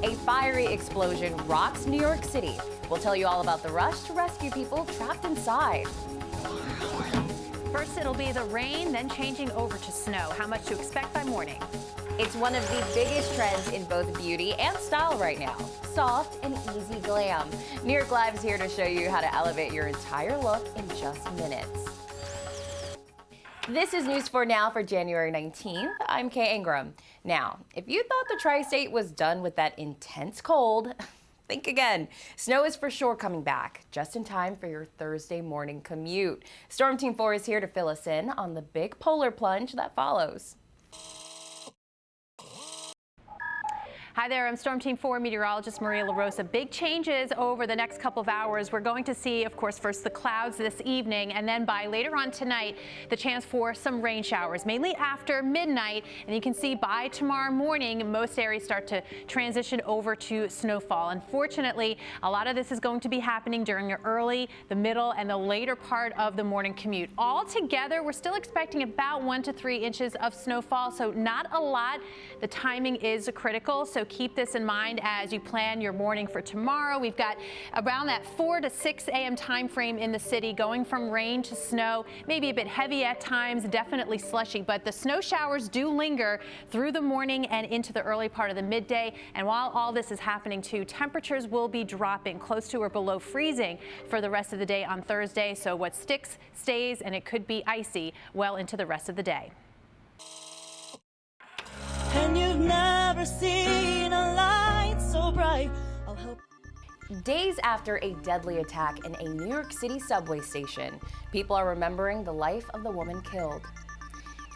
A fiery explosion rocks New York City. We'll tell you all about the rush to rescue people trapped inside. First, it'll be the rain, then changing over to snow. How much to expect by morning? It's one of the biggest trends in both beauty and style right now. Soft and easy glam. New York Live is here to show you how to elevate your entire look in just minutes. This is News 4 Now for January 19th. I'm Kay Ingram. Now, if you thought the tri-state was done with that intense cold, think again. Snow is for sure coming back, just in time for your Thursday morning commute. Storm Team 4 is here to fill us in on the big polar plunge that follows. Hi there, I'm Storm Team 4 meteorologist Maria LaRosa. Big changes over the next couple of hours. We're going to see, of course, first the clouds this evening, and then by later on tonight, the chance for some rain showers, mainly after midnight. And you can see by tomorrow morning, most areas start to transition over to snowfall. Unfortunately, a lot of this is going to be happening during the early, the middle, and the later part of the morning commute. All together, we're still expecting about 1 to 3 inches of snowfall, so not a lot. The timing is critical, so keep this in mind as you plan your morning for tomorrow. We've got around that 4 to 6 a.m. time frame in the city, going from rain to snow, maybe a bit heavy at times, definitely slushy, but the snow showers do linger through the morning and into the early part of the midday. And while all this is happening too, temperatures will be dropping close to or below freezing for the rest of the day on Thursday. So what sticks stays, and it could be icy well into the rest of the day. And you've never seen a light so bright. Days after a deadly attack in a New York City subway station, people are remembering the life of the woman killed.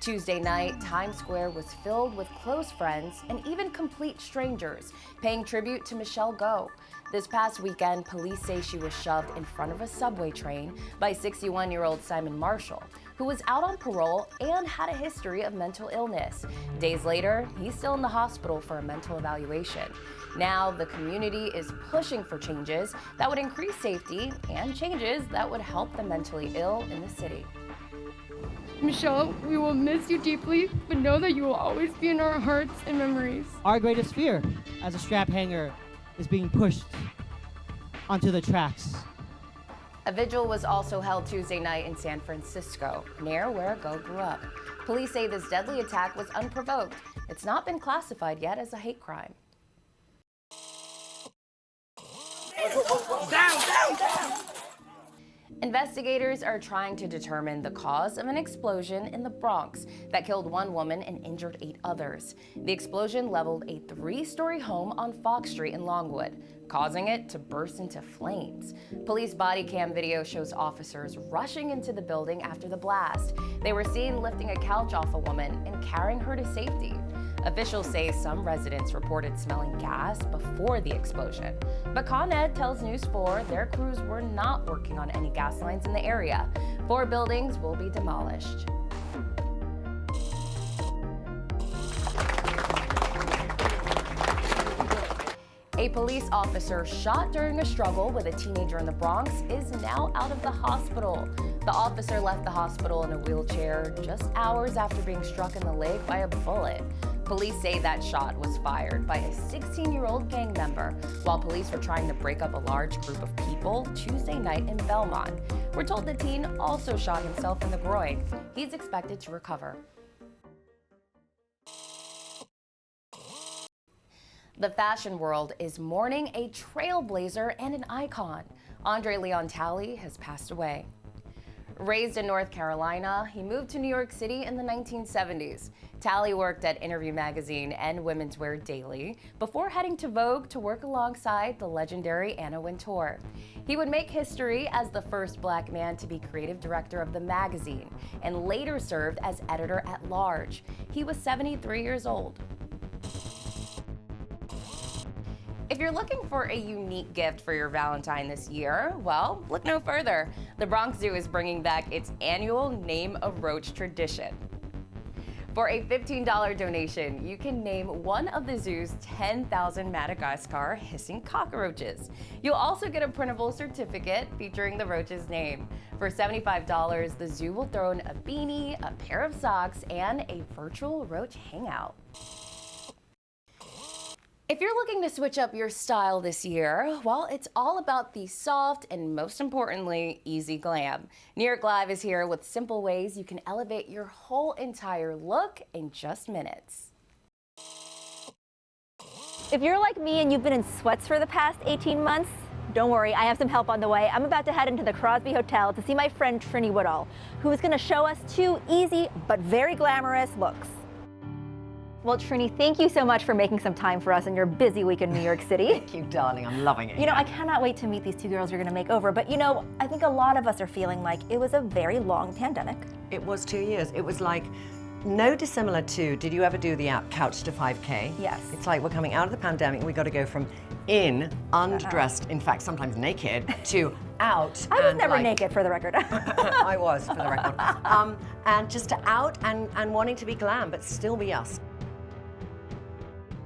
Tuesday night, Times Square was filled with close friends and even complete strangers paying tribute to Michelle Go. This past weekend, police say she was shoved in front of a subway train by 61-year-old Simon Marshall, who was out on parole and had a history of mental illness. Days later, he's still in the hospital for a mental evaluation. Now, the community is pushing for changes that would increase safety and changes that would help the mentally ill in the city. Michelle, we will miss you deeply, but know that you will always be in our hearts and memories. Our greatest fear as a strap hanger is being pushed onto the tracks. A vigil was also held Tuesday night in San Francisco, near where Go grew up. Police say this deadly attack was unprovoked. It's not been classified yet as a hate crime. Down! Investigators are trying to determine the cause of an explosion in the Bronx that killed 1 woman and injured 8 others. The explosion leveled a 3-story home on Fox Street in Longwood, causing it to burst into flames. Police body cam video shows officers rushing into the building after the blast. They were seen lifting a couch off a woman and carrying her to safety. Officials say some residents reported smelling gas before the explosion. But Con Ed tells News 4 their crews were not working on any gas lines in the area. 4 buildings will be demolished. A police officer shot during a struggle with a teenager in the Bronx is now out of the hospital. The officer left the hospital in a wheelchair just hours after being struck in the leg by a bullet. Police say that shot was fired by a 16-year-old gang member while police were trying to break up a large group of people Tuesday night in Belmont. We're told the teen also shot himself in the groin. He's expected to recover. The fashion world is mourning a trailblazer and an icon. Andre Leon Talley has passed away. Raised in North Carolina, he moved to New York City in the 1970s. Talley worked at Interview magazine and Women's Wear Daily before heading to Vogue to work alongside the legendary Anna Wintour. He would make history as the first Black man to be creative director of the magazine and later served as editor at large. He was 73 years old. If you're looking for a unique gift for your Valentine this year, well, look no further. The Bronx Zoo is bringing back its annual Name a Roach tradition. For a $15 donation, you can name one of the zoo's 10,000 Madagascar hissing cockroaches. You'll also get a printable certificate featuring the roach's name. For $75, the zoo will throw in a beanie, a pair of socks, and a virtual roach hangout. If you're looking to switch up your style this year, well, it's all about the soft and most importantly, easy glam. New York Live is here with simple ways you can elevate your whole entire look in just minutes. If you're like me and you've been in sweats for the past 18 months, don't worry, I have some help on the way. I'm about to head into the Crosby Hotel to see my friend Trini Woodall, who is going to show us 2 easy but very glamorous looks. Well, Trini, thank you so much for making some time for us in your busy week in New York City. Thank you, darling. I'm loving it. You know, I cannot wait to meet these 2 girls you're going to make over. But, you know, I think a lot of us are feeling like it was a very long pandemic. It was 2 years. It was like no dissimilar to, did you ever do the app Couch to 5K? Yes. It's like we're coming out of the pandemic. We got to go from in, undressed, in fact, sometimes naked, to out. I was and never like, naked, for the record. I was, for the record. And just to out and wanting to be glam, but still be us.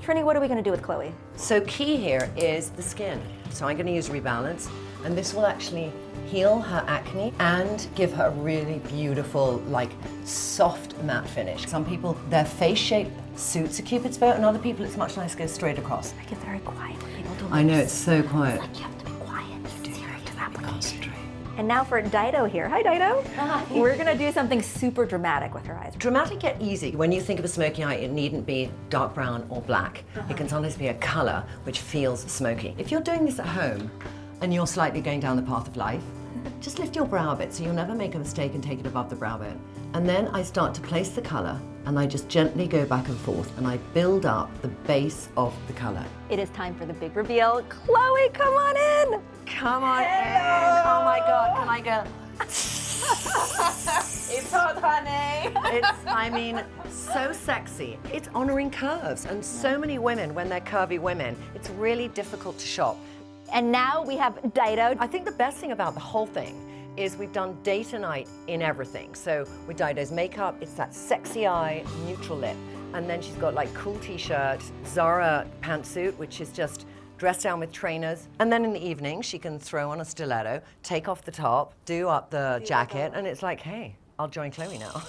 Trini, what are we going to do with Chloe? So key here is the skin. So I'm going to use Rebalance, and this will actually heal her acne and give her a really beautiful, like, soft matte finish. Some people, their face shape suits a Cupid's bow, and other people it's much nicer to go straight across. I get very quiet when people do I know, it's so quiet. Like you have to be quiet. Concentrate. And now for Dido here. Hi, Dido. Hi. We're going to do something super dramatic with her eyes. Dramatic yet easy. When you think of a smoky eye, it needn't be dark brown or black. It can sometimes be a color which feels smoky. If you're doing this at home and you're slightly going down the path of life, just lift your brow a bit so you'll never make a mistake and take it above the brow bone. And then I start to place the color and I just gently go back and forth and I build up the base of the color. It is time for the big reveal. Chloe, come on in. Come on in. Oh my God, can I go? It's hot, honey. It's, I mean, so sexy. It's honoring curves, and so many women, when they're curvy women, it's really difficult to shop. And now we have Dido. I think the best thing about the whole thing is we've done day to night in everything. So with Dido's makeup, it's that sexy eye, neutral lip. And then she's got like cool t-shirt, Zara pantsuit, which is just dressed down with trainers. And then in the evening, she can throw on a stiletto, take off the top, do up the jacket, and it's like, hey, I'll join Chloe now.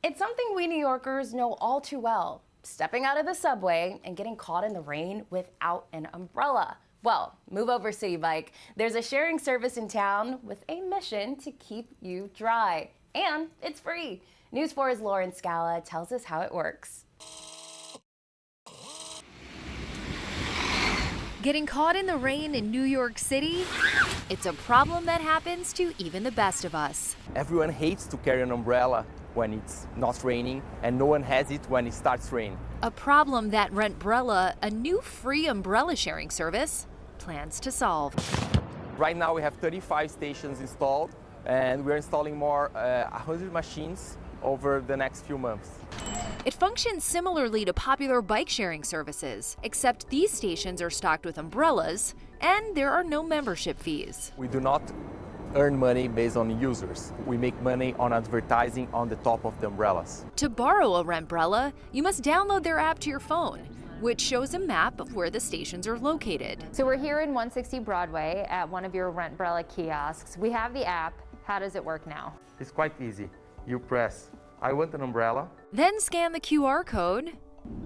It's something we New Yorkers know all too well. Stepping out of the subway and getting caught in the rain without an umbrella. Well, move over, City Bike. There's a sharing service in town with a mission to keep you dry. And it's free. News 4's Lauren Scala tells us how it works. Getting caught in the rain in New York City? It's a problem that happens to even the best of us. Everyone hates to carry an umbrella when it's not raining, and no one has it when it starts raining. A problem that Rentbrella, a new free umbrella sharing service, plans to solve. Right now we have 35 stations installed, and we're installing more 100 machines over the next few months. It functions similarly to popular bike sharing services, except these stations are stocked with umbrellas, and there are no membership fees. We do not earn money based on users. We make money on advertising on the top of the umbrellas. To borrow a Rentbrella, you must download their app to your phone, which shows a map of where the stations are located. So we're here in 160 Broadway at one of your Rentbrella kiosks. We have the app. How does it work now? It's quite easy. You press, I want an umbrella. Then scan the QR code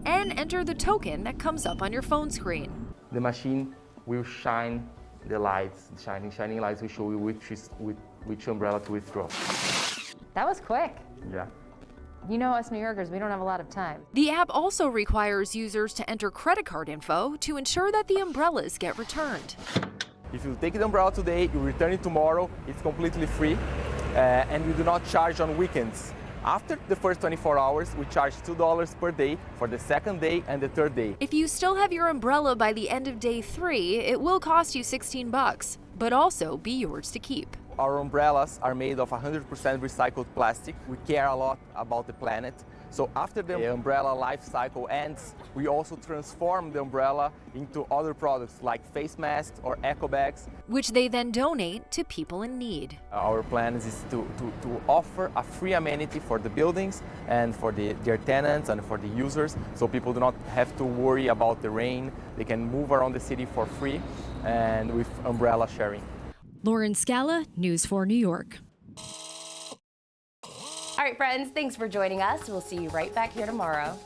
and enter the token that comes up on your phone screen. The machine will shine the lights, shining lights will show you which umbrella to withdraw. That was quick. Yeah. You know us New Yorkers, we don't have a lot of time. The app also requires users to enter credit card info to ensure that the umbrellas get returned. If you take the umbrella today, you return it tomorrow, it's completely free, and we do not charge on weekends. After the first 24 hours, we charge $2 per day for the second day and the third day. If you still have your umbrella by the end of day 3, it will cost you $16, but also be yours to keep. Our umbrellas are made of 100% recycled plastic. We care a lot about the planet. So after the umbrella life cycle ends, we also transform the umbrella into other products like face masks or eco bags, which they then donate to people in need. Our plan is to offer a free amenity for the buildings and for their tenants and for the users, so people do not have to worry about the rain. They can move around the city for free and with umbrella sharing. Lauren Scala, News 4 New York. All right, friends, thanks for joining us. We'll see you right back here tomorrow.